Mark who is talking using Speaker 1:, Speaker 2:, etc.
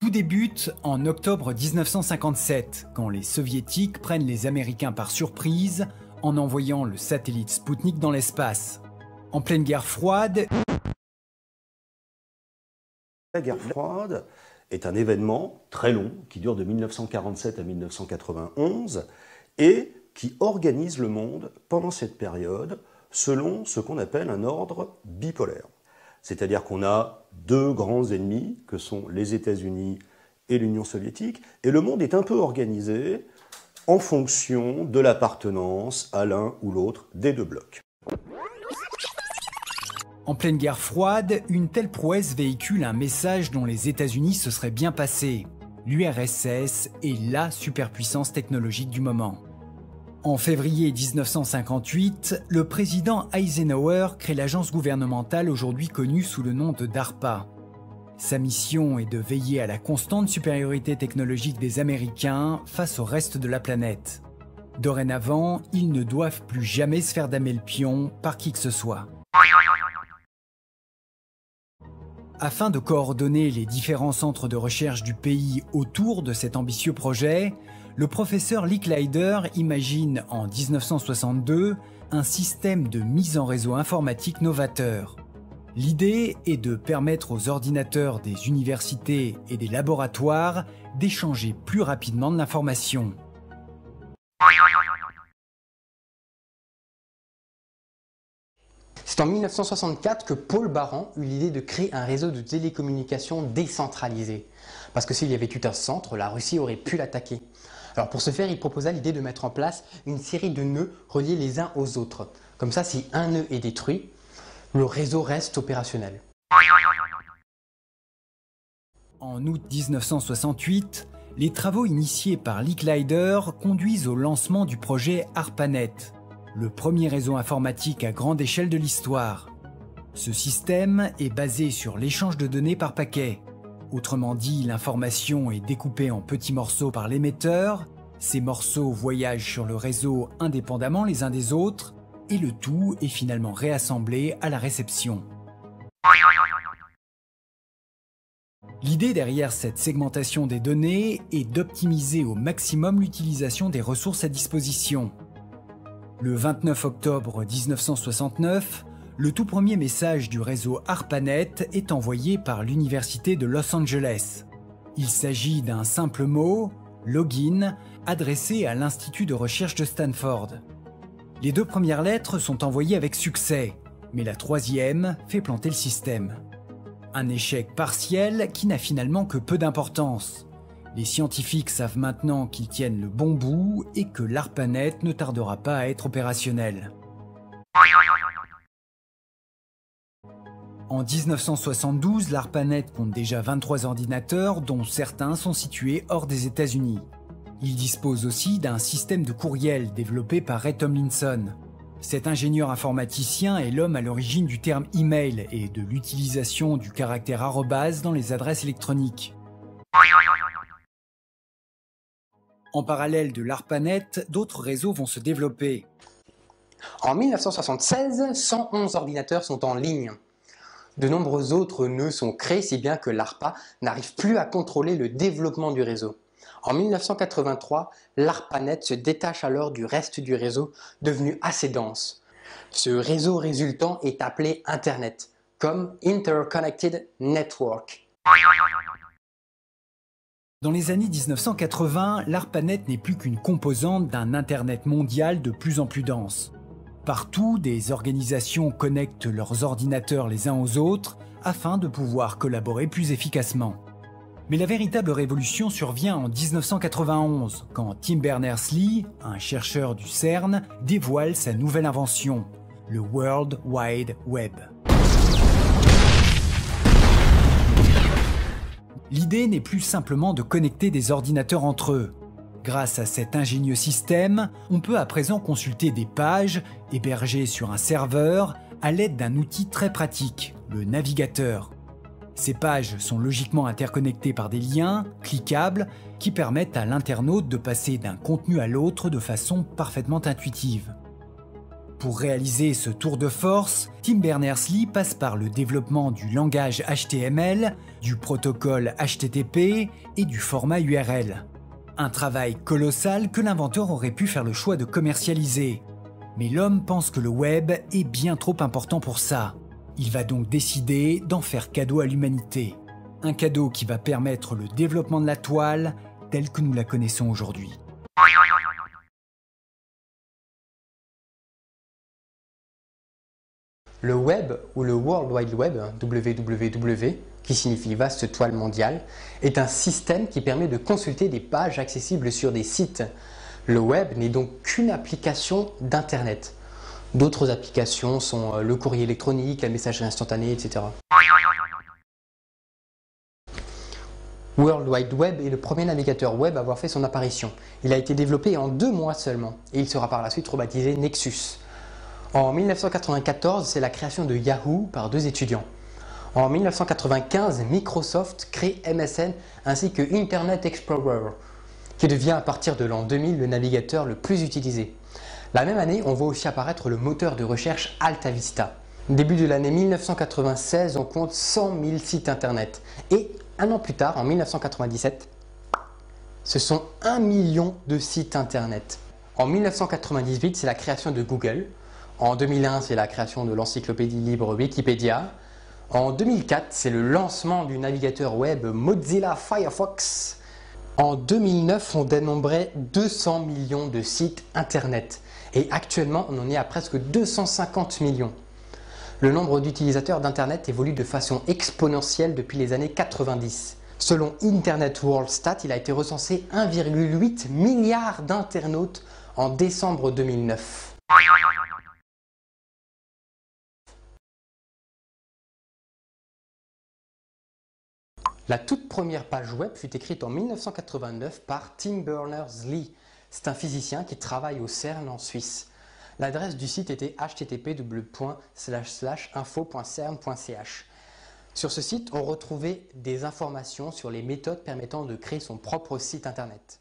Speaker 1: Tout débute en octobre 1957, quand les Soviétiques prennent les Américains par surprise en envoyant le satellite Spoutnik dans l'espace. En pleine guerre froide,
Speaker 2: la guerre froide est un événement très long qui dure de 1947 à 1991 et qui organise le monde pendant cette période selon ce qu'on appelle un ordre bipolaire. C'est-à-dire qu'on a deux grands ennemis que sont les États-Unis et l'Union soviétique, et le monde est un peu organisé en fonction de l'appartenance à l'un ou l'autre des deux blocs.
Speaker 1: En pleine guerre froide, une telle prouesse véhicule un message dont les États-Unis se seraient bien passés. L'URSS est la superpuissance technologique du moment. En février 1958, le président Eisenhower crée l'agence gouvernementale aujourd'hui connue sous le nom de DARPA. Sa mission est de veiller à la constante supériorité technologique des Américains face au reste de la planète. Dorénavant, ils ne doivent plus jamais se faire damer le pion par qui que ce soit. Afin de coordonner les différents centres de recherche du pays autour de cet ambitieux projet, le professeur Licklider imagine en 1962 un système de mise en réseau informatique novateur. L'idée est de permettre aux ordinateurs des universités et des laboratoires d'échanger plus rapidement de l'information.
Speaker 3: C'est en 1964 que Paul Baran eut l'idée de créer un réseau de télécommunications décentralisé. Parce que s'il y avait eu un centre, la Russie aurait pu l'attaquer. Alors pour ce faire, il proposa l'idée de mettre en place une série de nœuds reliés les uns aux autres. Comme ça, si un nœud est détruit, le réseau reste opérationnel.
Speaker 1: En août 1968, les travaux initiés par Licklider conduisent au lancement du projet ARPANET, le premier réseau informatique à grande échelle de l'histoire. Ce système est basé sur l'échange de données par paquet. Autrement dit, l'information est découpée en petits morceaux par l'émetteur, ces morceaux voyagent sur le réseau indépendamment les uns des autres, et le tout est finalement réassemblé à la réception. L'idée derrière cette segmentation des données est d'optimiser au maximum l'utilisation des ressources à disposition. Le 29 octobre 1969, le tout premier message du réseau ARPANET est envoyé par l'Université de Los Angeles. Il s'agit d'un simple mot, login, adressé à l'Institut de recherche de Stanford. Les deux premières lettres sont envoyées avec succès, mais la troisième fait planter le système. Un échec partiel qui n'a finalement que peu d'importance. Les scientifiques savent maintenant qu'ils tiennent le bon bout et que l'ARPANET ne tardera pas à être opérationnel. En 1972, l'ARPANET compte déjà 23 ordinateurs, dont certains sont situés hors des États-Unis. Il dispose aussi d'un système de courriel développé par Ray Tomlinson. Cet ingénieur informaticien est l'homme à l'origine du terme email et de l'utilisation du caractère arrobase dans les adresses électroniques. En parallèle de l'ARPANET, d'autres réseaux vont se développer.
Speaker 3: En 1976, 111 ordinateurs sont en ligne. De nombreux autres nœuds sont créés si bien que l'ARPA n'arrive plus à contrôler le développement du réseau. En 1983, l'ARPANET se détache alors du reste du réseau devenu assez dense. Ce réseau résultant est appelé Internet, comme Interconnected Network.
Speaker 1: Dans les années 1980, l'ARPANET n'est plus qu'une composante d'un Internet mondial de plus en plus dense. Partout, des organisations connectent leurs ordinateurs les uns aux autres afin de pouvoir collaborer plus efficacement. Mais la véritable révolution survient en 1991, quand Tim Berners-Lee, un chercheur du CERN, dévoile sa nouvelle invention, le World Wide Web. L'idée n'est plus simplement de connecter des ordinateurs entre eux. Grâce à cet ingénieux système, on peut à présent consulter des pages hébergées sur un serveur à l'aide d'un outil très pratique, le navigateur. Ces pages sont logiquement interconnectées par des liens cliquables qui permettent à l'internaute de passer d'un contenu à l'autre de façon parfaitement intuitive. Pour réaliser ce tour de force, Tim Berners-Lee passe par le développement du langage HTML, du protocole HTTP et du format URL. Un travail colossal que l'inventeur aurait pu faire le choix de commercialiser. Mais l'homme pense que le web est bien trop important pour ça. Il va donc décider d'en faire cadeau à l'humanité. Un cadeau qui va permettre le développement de la toile telle que nous la connaissons aujourd'hui.
Speaker 3: Le web, ou le World Wide Web, WWW, qui signifie vaste toile mondiale, est un système qui permet de consulter des pages accessibles sur des sites. Le web n'est donc qu'une application d'Internet. D'autres applications sont le courrier électronique, la messagerie instantanée, etc. World Wide Web est le premier navigateur web à avoir fait son apparition. Il a été développé en 2 mois seulement, et il sera par la suite rebaptisé Nexus. En 1994, c'est la création de Yahoo par 2 étudiants. En 1995, Microsoft crée MSN ainsi que Internet Explorer, qui devient à partir de l'an 2000 le navigateur le plus utilisé. La même année, on voit aussi apparaître le moteur de recherche Alta Vista. Début de l'année 1996, on compte 100 000 sites internet. Et un an plus tard, en 1997, ce sont 1 million de sites internet. En 1998, c'est la création de Google. En 2001, c'est la création de l'encyclopédie libre Wikipédia. En 2004, c'est le lancement du navigateur web Mozilla Firefox. En 2009, on dénombrait 200 millions de sites internet. Et actuellement, on en est à presque 250 millions. Le nombre d'utilisateurs d'internet évolue de façon exponentielle depuis les années 90. Selon Internet World Stat, il a été recensé 1,8 milliard d'internautes en décembre 2009. La toute première page web fut écrite en 1989 par Tim Berners-Lee. C'est un physicien qui travaille au CERN en Suisse. L'adresse du site était http://info.cern.ch. Sur ce site, on retrouvait des informations sur les méthodes permettant de créer son propre site internet.